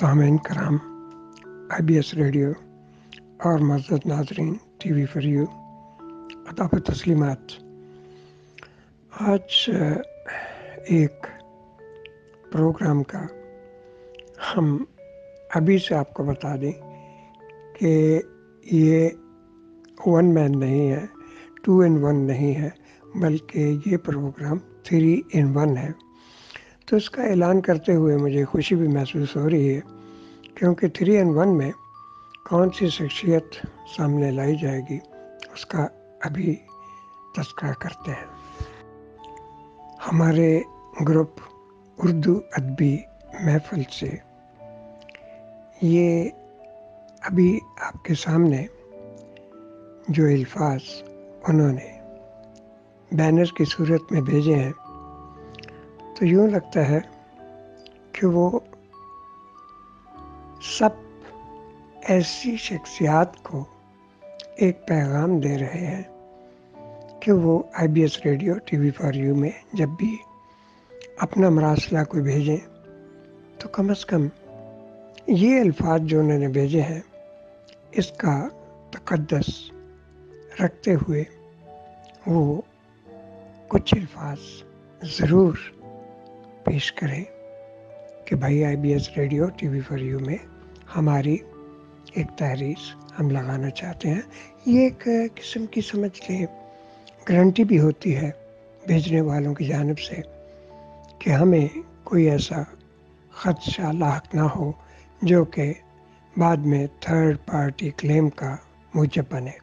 सामीन कराम, IBS radio और मज़्ज़द नाज़रीन TV फॉर यू, अदाब तस्लीमात। आज एक प्रोग्राम का हम अभी से आपको बता दें कि ये 1 मैन नहीं है, 2 in 1 नहीं है, बल्कि ये प्रोग्राम 3 in 1 है। तो इसका ऐलान करते हुए मुझे खुशी भी महसूस हो रही है, क्योंकि 3 in 1 में कौन सी शख्सियत सामने लाई जाएगी उसका अभी तज़किरा करते हैं। हमारे ग्रुप उर्दू अदबी महफिल से ये अभी आपके सामने जो अल्फाज उन्होंने बैनर की सूरत में भेजे हैं, तो यूँ लगता है कि वो सब ऐसी शख्सियात को एक पैगाम दे रहे हैं कि वो IBS radio TV for you में जब भी अपना मरासला कोई भेजें तो कम से कम ये अल्फाज जो उन्होंने भेजे हैं इसका तक़द्दुस रखते हुए वो कुछ अल्फाज ज़रूर पेश करें कि भाई IBS radio TV for you में हमारी एक तहरीर हम लगाना चाहते हैं। ये एक किस्म की समझ लें गारंटी भी होती है भेजने वालों की जानिब से कि हमें कोई ऐसा ख़दशा लाहक ना हो जो कि बाद में थर्ड पार्टी क्लेम का मूजब बने।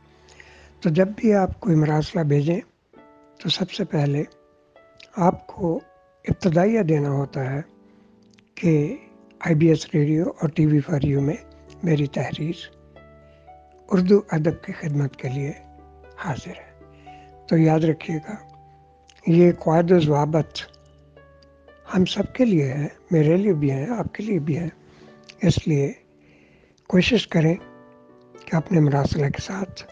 तो जब भी आप कोई मरासला भेजें तो सबसे पहले आपको इब्तदाइया देना होता है कि IBS रेडियो और TV फॉर यू में मेरी तहरीर उर्दू अदब की खिदमत के लिए हाजिर है। तो याद रखिएगा, ये क़वाइद ज़वाबित हम सब के लिए है, मेरे लिए भी है, आपके लिए भी है। इसलिए कोशिश करें कि अपने मरासले के साथ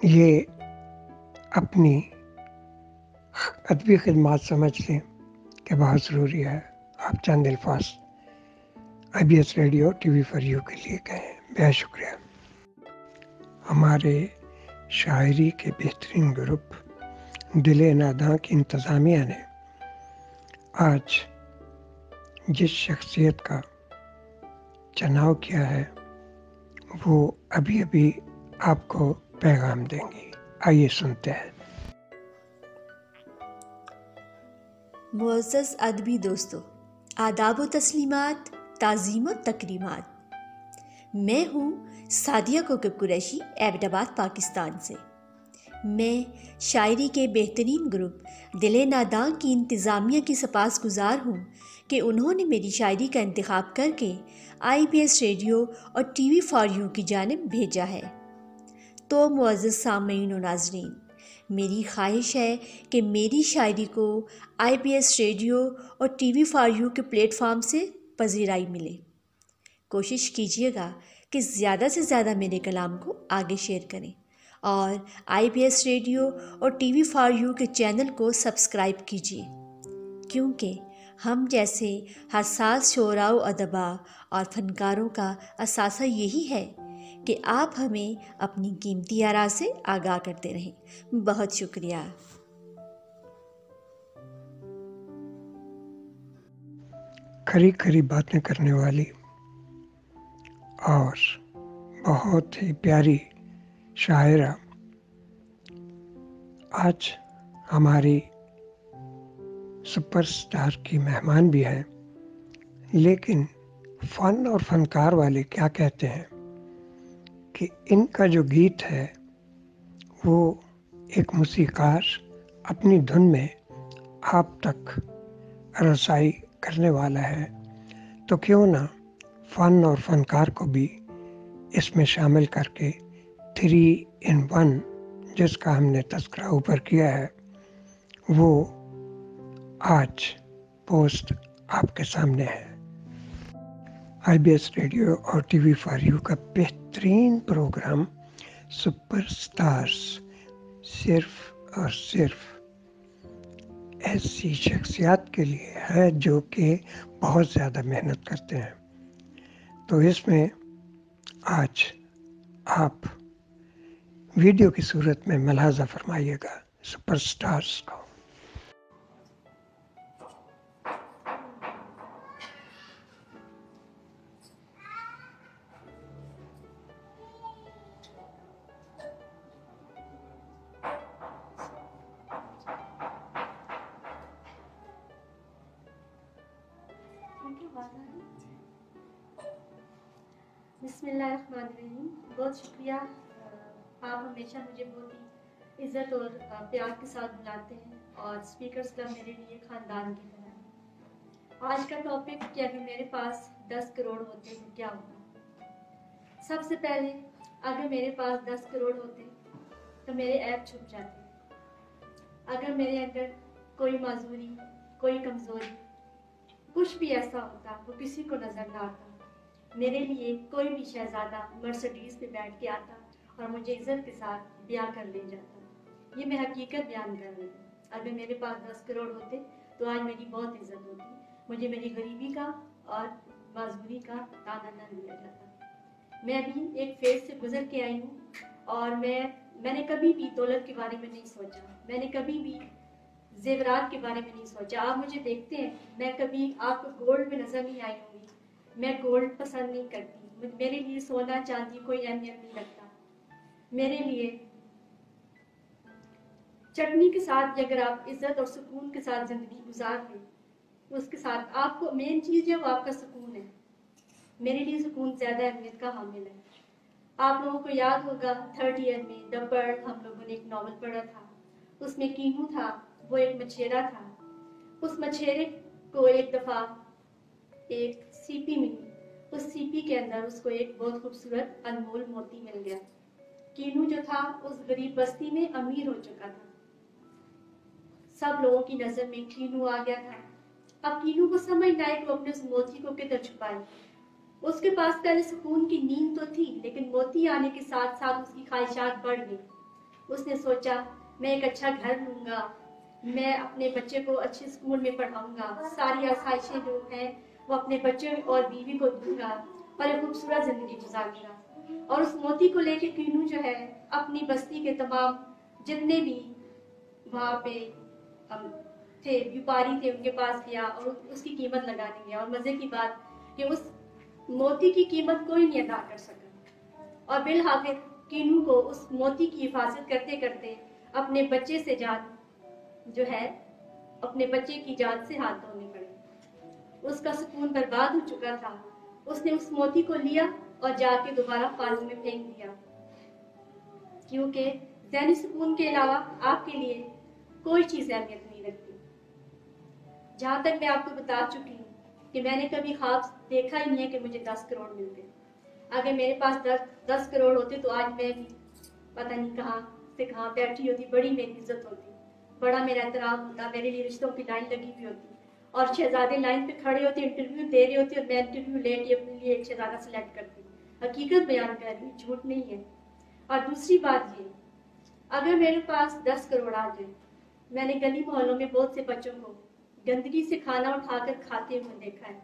ये अपनी अदबी खिदमत समझ लें कि बहुत ज़रूरी है आप चंद अल्फाज IBS radio TV for you के लिए कहें। बेहद शुक्रिया। हमारे शायरी के बेहतरीन ग्रुप दिले नादां की इंतज़ामिया ने आज जिस शख्सियत का चुनाव किया है वो अभी अभी आपको पैगाम देंगी। आइए सुनते हैं। मुअज़्ज़ज़ अदबी दोस्तों, आदाब व तस्लीमात, ताज़ीम व तकरीमात। मैं हूँ सादिया कोकब कुरैशी, एबटाबाद पाकिस्तान से। मैं शायरी के बेहतरीन ग्रुप दिले नादां की इंतज़ामिया की सपासगुज़ार हूँ कि उन्होंने मेरी शायरी का इंतखाब करके IBS रेडियो और TV फॉर यू की जानिब भेजा है। तो मुअज़्ज़ज़ सामीन व नाज़रीन, मेरी ख्वाहिश है कि मेरी शायरी को IBS रेडियो और TV फॉर यू के प्लेटफॉर्म से पज़ीराई मिले। कोशिश कीजिएगा कि ज़्यादा से ज़्यादा मेरे कलाम को आगे शेयर करें और IBS रेडियो और TV फॉर यू के चैनल को सब्सक्राइब कीजिए, क्योंकि हम जैसे हसास शोराव अदबा और फ़नकारों का असासा यही है कि आप हमें अपनी कीमती आरा से आगाह करते रहें। बहुत शुक्रिया। खरी खरी बातें करने वाली और बहुत ही प्यारी शायरा आज हमारी सुपरस्टार की मेहमान भी है। लेकिन फ़न और फ़नकार वाले क्या कहते हैं कि इनका जो गीत है वो एक मौसीकार अपनी धुन में आप तक रसाई करने वाला है। तो क्यों ना फ़न और फ़नकार को भी इसमें शामिल करके 3 in 1 जिसका हमने तज़किरा ऊपर किया है वो आज पोस्ट आपके सामने है। IBS रेडियो और TV फॉर यू का बेहतरीन प्रोग्राम सुपरस्टार्स सिर्फ और सिर्फ ऐसी शख्सियत के लिए है जो कि बहुत ज़्यादा मेहनत करते हैं, तो इसमें आज आप वीडियो की सूरत में मुलाहाजा फरमाइएगा सुपरस्टार्स को। बिस्मिल्लाहिर्रहमानिर्रहीम। बहुत शुक्रिया, आप हमेशा मुझे बहुत ही इज़्ज़त और प्यार के साथ बुलाते हैं और स्पीकर्स क्लब मेरे लिए ख़ानदान की तरह है। आज का टॉपिक कि अगर मेरे पास 10 करोड़ होते तो क्या होगा। सबसे पहले, अगर मेरे पास 10 करोड़ होते तो मेरे ऐप छुप जाते। अगर मेरे अंदर कोई माजूरी, कोई कमज़ोरी, कुछ भी ऐसा होता वो किसी को नज़र ना आता। मेरे लिए कोई भी शहजादा मर्सिडीज पे बैठ के आता और मुझे इज्जत के साथ ब्याह कर ले जाता। ये मैं हकीकत बयान कर रही हूँ। अगर मेरे पास 10 करोड़ होते तो आज मेरी बहुत इज्जत होती, मुझे मेरी गरीबी का और मजबूरी का ताना न दिया जाता। मैं भी एक फेज से गुजर के आई हूँ और मैंने कभी भी दौलत के बारे में नहीं सोचा, मैंने कभी भी जेवरात के बारे में नहीं सोचा। आप मुझे देखते हैं, मैं कभी आपको गोल्ड में नजर नहीं आई होंगी। मैं गोल्ड पसंद नहीं करती, मेरे लिए सोना चांदी कोई अहमियत नहीं रखता। मेरे लिए चटनी के साथ अगर आप इज्जत और सुकून के साथ जिंदगी गुजार लें, उसके साथ आपको मेन चीज है वो आपका सुकून है। मेरे लिए सुकून ज्यादा अहमियत का हामिल है। आप लोगों को याद होगा 3rd ईयर में द बर्ड हम लोगों ने एक नॉवल पढ़ा था, उसमें कीनू था, वो एक मछेरा था। उस मछेरे को एक दफा एक सीपी मिली, उस सीपी के अंदर उसको एक बहुत खूबसूरत अनमोल मोती मिल गया। कीनू जो था उस गरीब बस्ती में अमीर हो चुका था, सब लोगों की नजर में कीनू आ गया था। अब कीनू को समझ ना आए कि वो अपने उस मोती को किधर छुपाए। उसके पास पहले सुकून की नींद तो थी, लेकिन मोती आने के साथ साथ उसकी ख्वाहिशात बढ़ गई। उसने सोचा मैं एक अच्छा घर लूंगा, मैं अपने बच्चे को अच्छे स्कूल में पढ़ाऊंगा, सारी आसाइशें जो हैं वो अपने बच्चे और बीवी को दूंगा और एक खूबसूरत जिंदगी गुजारूंगा। और उस मोती को लेके कीनू जो है अपनी बस्ती के तमाम जितने भी वहाँ पे थे व्यापारी थे उनके पास गया और उसकी कीमत लगाने गया। और मजे की बात कि उस मोती की कीमत कोई नहीं अदा कर सका और बिलआखिर कीनू को उस मोती की हिफाजत करते करते अपने बच्चे से जान जो है अपने बच्चे की जान से हाथ धोने पड़े। उसका सुकून बर्बाद हो चुका था। उसने उस मोती को लिया और जाके दोबारा पानी में फेंक दिया, क्योंकि ज़हनी सुकून के अलावा आपके लिए कोई चीज अहमियत नहीं रखती। जहां तक मैं आपको बता चुकी हूँ कि मैंने कभी ख्वाब देखा ही नहीं है कि मुझे 10 करोड़ मिलते। अगर मेरे पास 10 करोड़ होते तो आज मैं भी पता नहीं कहाँ से कहाँ बैठी होती, बड़ी मेरी इज्जत होती, बड़ा मेरा एहतराम होता, मेरे लिए रिश्तों की लाइन लगी हुई होती और शहजादे लाइन पे खड़े होते, इंटरव्यू दे रहे होते और मैं इंटरव्यू लेके अपने लिए एक शहजादा सेलेक्ट करती। हकीकत बयान कर रही हूँ, झूठ नहीं है। और दूसरी बात ये, अगर मेरे पास 10 करोड़ आ जाए, मैंने गली मोहल्लों में बहुत से बच्चों को गंदगी से खाना उठाकर खाते हुए देखा है।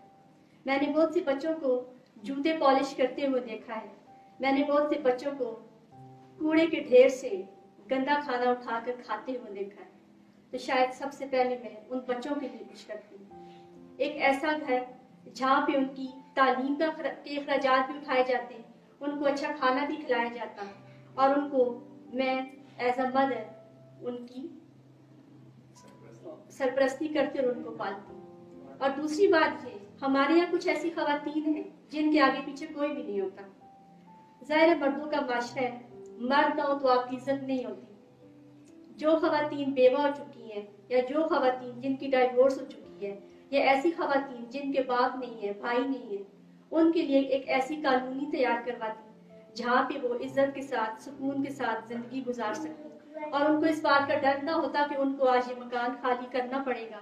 मैंने बहुत से बच्चों को जूते पॉलिश करते हुए देखा है। मैंने बहुत से बच्चों को कूड़े के ढेर से गंदा खाना उठाकर खाते हुए देखा है। तो शायद सबसे पहले मैं उन बच्चों के लिए कुछ करती हूँ, एक ऐसा घर जहाँ पे उनकी तालीम के अखराजात भी उठाए जाते, उनको अच्छा खाना भी खिलाया जाता और उनको मैं एज अ मदर उनकी सरपरस्ती करती और उनको पालती। और दूसरी बात ये, हमारे यहाँ कुछ ऐसी खवातीन हैं जिनके आगे पीछे कोई भी नहीं होता। ज़ाहिर मर्दों का माशरा है, मर्द ना हो तो आपकी इज्जत नहीं होती। जो खवातीन बेवा हो चुकी हैं या जो खवातीन जिनकी डाइवोर्स हो चुकी है या ऐसी खवातीन जिनके बाप नहीं है, भाई नहीं है, उनके लिए एक ऐसी कानूनी तैयार करवाती जहाँ पे वो इज्जत के साथ सुकून के साथ जिंदगी गुजार सकती और उनको इस बात का डर ना होता कि उनको आज ये मकान खाली करना पड़ेगा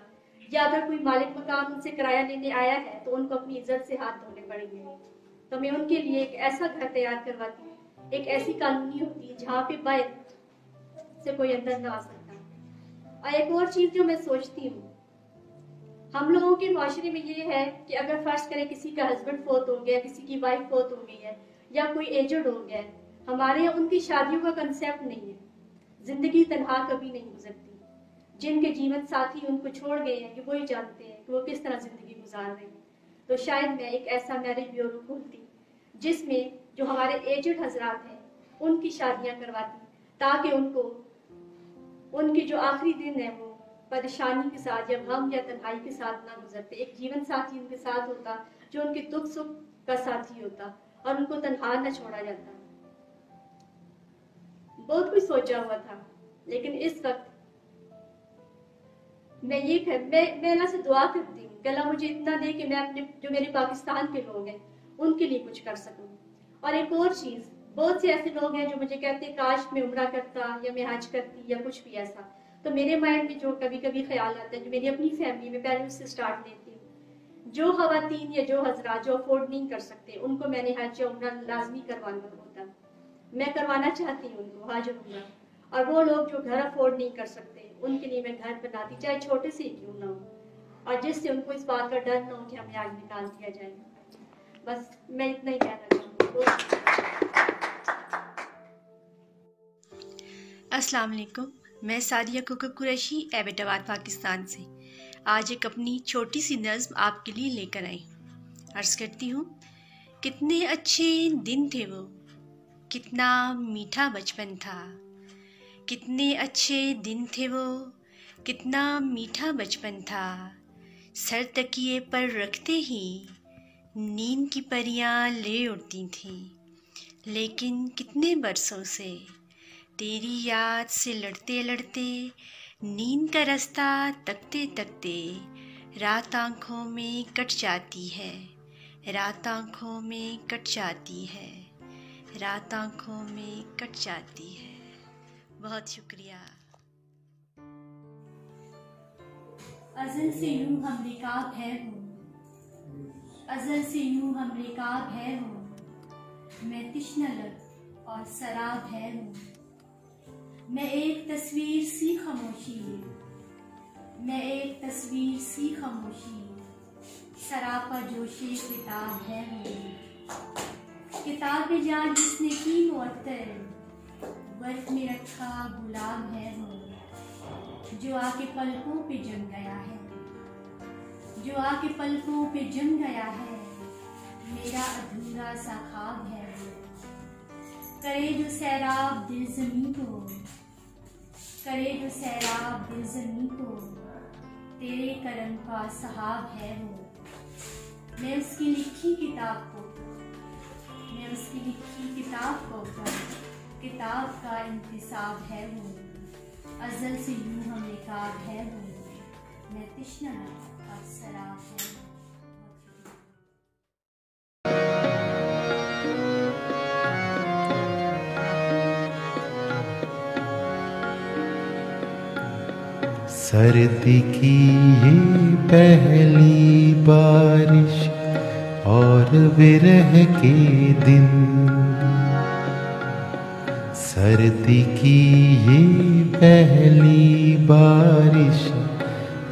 या अगर कोई मालिक मकान उनसे किराया लेने आया है तो उनको अपनी इज्जत से हाथ धोने पड़ेंगे। तो मैं उनके लिए एक ऐसा घर तैयार करवाती, एक ऐसी कानूनी होती जहाँ पे बाहर से कोई अंदर ना आ सकता। और एक और चीज जो मैं सोचती हूँ, हम लोगों के माशरे में ये है कि अगर फर्ज करें किसी का हस्बैंड फोत हो गया, किसी की वाइफ फोत हो गई है या कोई एजेड हो गया है, हमारे यहाँ उनकी शादियों का कंसेप्ट नहीं है। जिंदगी तनहा कभी नहीं गुजरती। जिनके जीवन साथी उनको छोड़ गए हैं कि वही जानते हैं कि वो किस तरह जिंदगी गुजार रहे हैं। तो शायद मैं एक ऐसा मैरिज ब्यूरो खोलती जिसमें जो हमारे एजेड हजरात हैं उनकी शादियां करवाती, ताकि उनको उनके जो आखिरी दिन है वो परेशानी के साथ या गम या तन्हाई के साथ ना गुजरते। एक जीवन साथी उनके साथ होता जो उनके दुख सुख का साथी होता और उनको तन्हा न छोड़ा जाता। बहुत कुछ सोचा हुआ था, लेकिन इस वक्त मैं अल्लाह से दुआ करती हूँ कि अल्लाह मुझे इतना दे कि मैं अपने जो मेरे पाकिस्तान के लोग हैं उनके लिए कुछ कर सकूँ। और एक और चीज़, बहुत से ऐसे लोग हैं जो मुझे कहते हैं काश मैं उम्रा करता या मैं हज करती या कुछ भी ऐसा। तो मेरे माइंड में जो कभी कभी ख्याल आता है, जो मेरी अपनी फैमिली में, पहले उससे स्टार्ट लेती हूँ। जो खवातीन या जो हजरात जो अफोर्ड नहीं कर सकते उनको मैंने हज या उम्रा लाजमी करवाना होता। मैं करवाना चाहती हूँ उनको हज और उम्रा। और वो लोग जो घर अफोर्ड नहीं कर सकते उनके लिए मैं घर बनाती, चाहे छोटे से ही क्यों ना हो, और जिससे उनको इस बात का डर ना हो कि हमें आग निकाल दिया जाएगा। बस मैं इतना ही कहना चाहूँगी। अस्सलाम वालेकुम, मैं सादिया कोकब कुरैशी एबटाबाद पाकिस्तान से आज एक अपनी छोटी सी नज़्म आपके लिए लेकर आई हूँ। अर्ज़ करती हूँ, कितने अच्छे दिन थे वो, कितना मीठा बचपन था। कितने अच्छे दिन थे वो, कितना मीठा बचपन था। सर तकिए पर रखते ही नींद की परियां ले उठती थीं। लेकिन कितने बरसों से तेरी याद से लड़ते लड़ते, नींद का रास्ता तकते तकते रात आँखों में कट जाती है, रात आँखों में कट जाती है, रात आँखों में कट जाती है। बहुत शुक्रिया। अज़ल से यूं हम रिकाब है हो, अज़ल से यूं हम रिकाब है हो, मैं तिश्ना लब और शराब है हूँ। मैं एक तस्वीर सी खामोशी, मैं एक तस्वीर सी खामोशी, सरापा जोशे किताब है हूँ। किताब जान जिसने की मुअत्तर, बर्फ में रखा गुलाब है वो, जो आके पलकों पे जम गया है, जो आके पलकों पे जम गया है, मेरा अधूरा सा ख्वाब है वो। करे जो सैराब दिल ज़मीं को, करे जो सैराब दिल ज़मीं को, तेरे करम का सहाब है वो। मैं उसकी लिखी किताब को, मैं उसकी लिखी किताब को पढ़, किताब का इंतिसाब है वो। अज़ल से यूं हम निकाब है वो, मैं तिश्ना और शराब है। सर्दी की ये पहली बारिश और विरह के दिन, सर्दी की ये पहली बारिश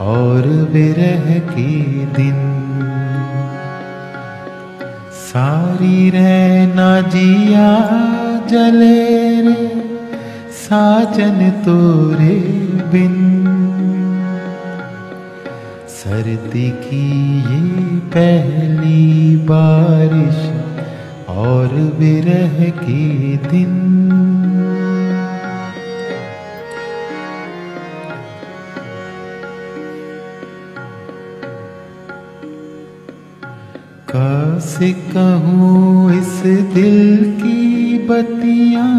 और विरह के दिन, सारी रहना जिया जले रे साजन तोरे बिन। सर्दी की ये पहली बारिश और विरह के दिन, कैसे कहूँ इस दिल की बत्तियाँ,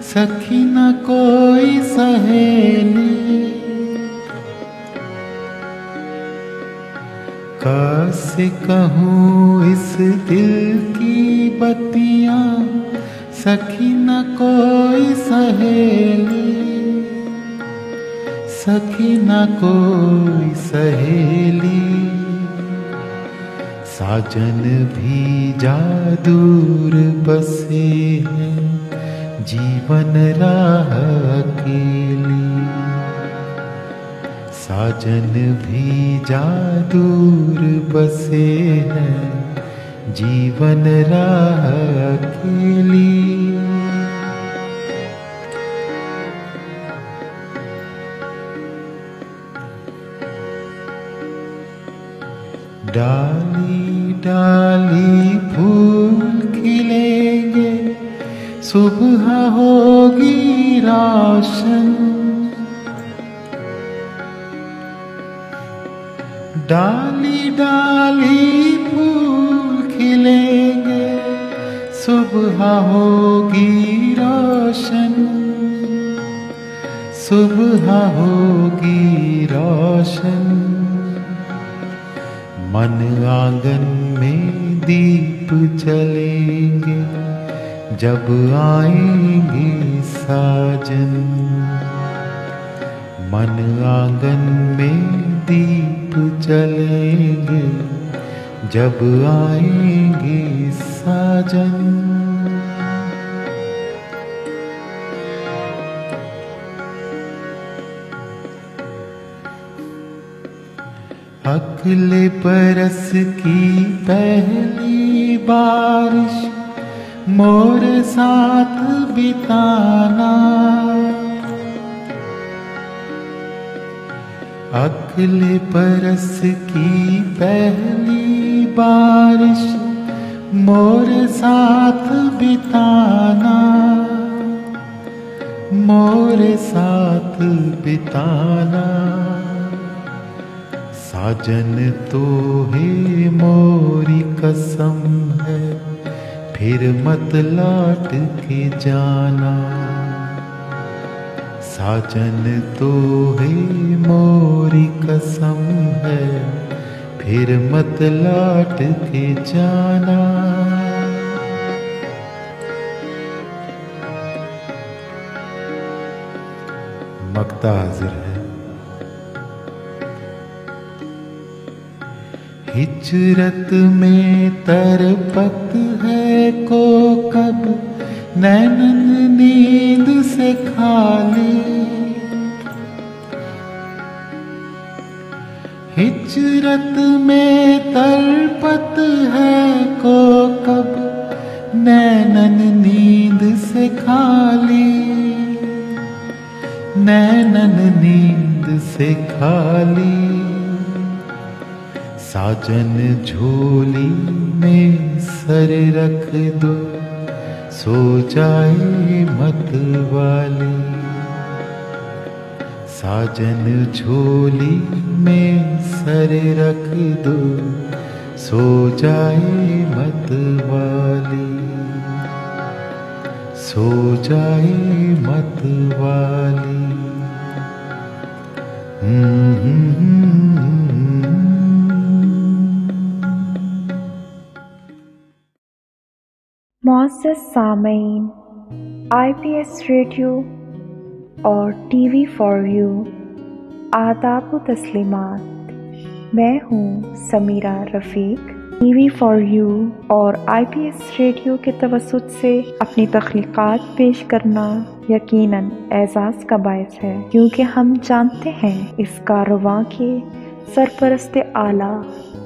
सखी न कोई सहेली। कैसे कहूँ इस दिल की बत्तियाँ, सखी न कोई सहेली, सखी न कोई सहेली। साजन भी जा दूर बसे हैं, जीवन राह अकेली। साजन भी जा दूर बसे हैं, जीवन राह अकेली। डाली डाली फूल खिलेंगे, सुबह होगी रोशन। डाली डाली फूल खिलेंगे, सुबह होगी रोशन। सुबह होगी रोशन। मन आंगन में दीप जलेंगे, जब आएंगे साजन। मन आंगन में दीप जलेंगे, जब आएंगे साजन। अगले बरस की पहली बारिश मोर साथ बिताना। अगले बरस की पहली बारिश मोर साथ बिताना। मोर साथ बिताना। साजन तो है मोरी कसम है, फिर मत लौट के जाना। साजन तो है मोरी कसम है, फिर मत लौट के जाना। मक्ता हाजिर है। हिजरत में तरपत है को कब, नैनन नींद से खाली। हिजरत में तरपत है को कब, नैनन नींद से खाली। नैनन नींद से खाली। साजन झोली में सर रख दो, सो जाए मत वाली। साजन झोली में सर रख दो, सो जाए मत वाली। सो जाए मत वाली। मोअज़्ज़ज़ सामईन, IPS रेडियो और TV फॉर यू, आदाब व तस्लीमात। मैं हूँ समीरा रफ़ीक। TV फॉर यू और IPS रेडियो के तवस्सुत से अपनी तख्लीक़ात पेश करना यकीनन एज़ाज़ का बायस है, क्योंकि हम जानते हैं इस कारवां के सरपरस्त आला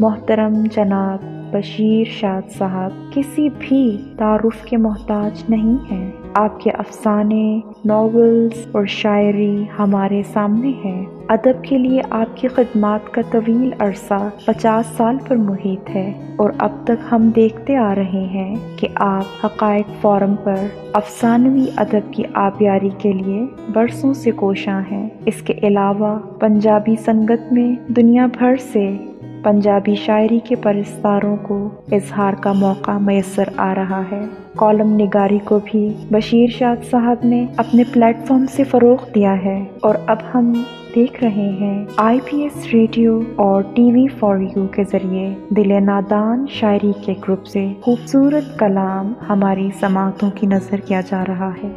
मोहतरम जनाब बशीर शाद साहब किसी भी तारुफ के मोहताज नहीं हैं। आपके अफसाने, नॉवेल्स और शायरी हमारे सामने है। अदब के लिए आपकी खिदमात का तवील अरसा 50 साल पर मुहित है और अब तक हम देखते आ रहे हैं कि आप हक़ाइक़ फोरम पर अफसानवी अदब की आबियारी के लिए बरसों से कोशां हैं। इसके अलावा पंजाबी संगत में दुनिया भर से पंजाबी शायरी के परस्तारों को इजहार का मौका मैसर आ रहा है। कॉलम निगारी को भी बशीर शाद साहब ने अपने प्लेटफॉर्म से फ़रोग़ दिया है और अब हम देख रहे हैं IPS रेडियो और TV फॉर यू के ज़रिए दिले नादान शायरी के ग्रुप से खूबसूरत कलाम हमारी समाअतों की नज़र किया जा रहा है।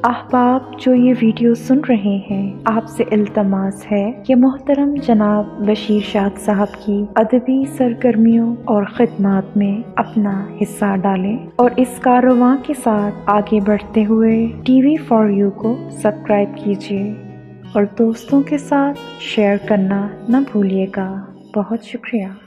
अहबाब जो ये वीडियो सुन रहे हैं, आपसे इल्तमास है कि मोहतरम जनाब बशीर शाद साहब की अदबी सरगर्मियों और खिदमात में अपना हिस्सा डालें और इस कारवां के साथ आगे बढ़ते हुए TV फॉर यू को सब्सक्राइब कीजिए। और दोस्तों के साथ शेयर करना न भूलिएगा। बहुत शुक्रिया।